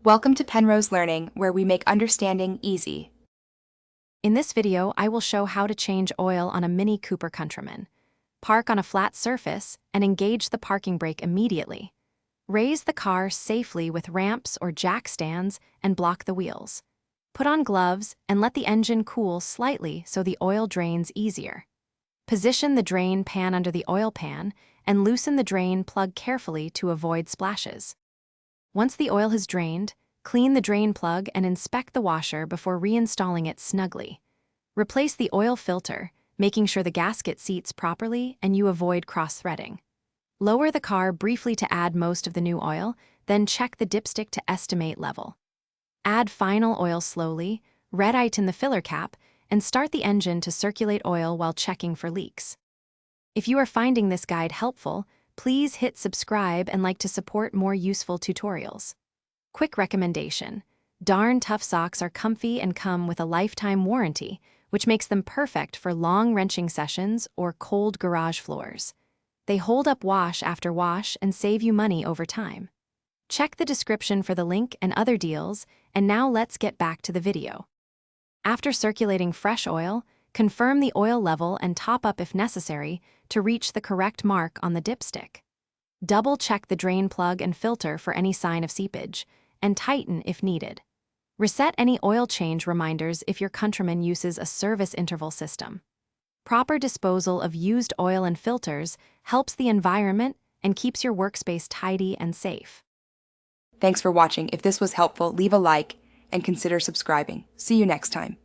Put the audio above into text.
Welcome to Penrose Learning, where we make understanding easy. In this video, I will show how to change oil on a Mini Cooper Countryman. Park on a flat surface and engage the parking brake immediately. Raise the car safely with ramps or jack stands and block the wheels. Put on gloves and let the engine cool slightly so the oil drains easier. Position the drain pan under the oil pan and loosen the drain plug carefully to avoid splashes. Once the oil has drained, clean the drain plug and inspect the washer before reinstalling it snugly. Replace the oil filter, making sure the gasket seats properly and you avoid cross-threading. Lower the car briefly to add most of the new oil, then check the dipstick to estimate level. Add final oil slowly, red-item the filler cap, and start the engine to circulate oil while checking for leaks. If you are finding this guide helpful, please hit subscribe and like to support more useful tutorials. Quick recommendation: Darn Tough socks are comfy and come with a lifetime warranty, which makes them perfect for long wrenching sessions or cold garage floors. They hold up wash after wash and save you money over time. Check the description for the link and other deals, and now let's get back to the video. After circulating fresh oil, confirm the oil level and top up if necessary to reach the correct mark on the dipstick. Double-check the drain plug and filter for any sign of seepage, and tighten if needed. Reset any oil change reminders if your Countryman uses a service interval system. Proper disposal of used oil and filters helps the environment and keeps your workspace tidy and safe. Thanks for watching. If this was helpful, leave a like and consider subscribing. See you next time.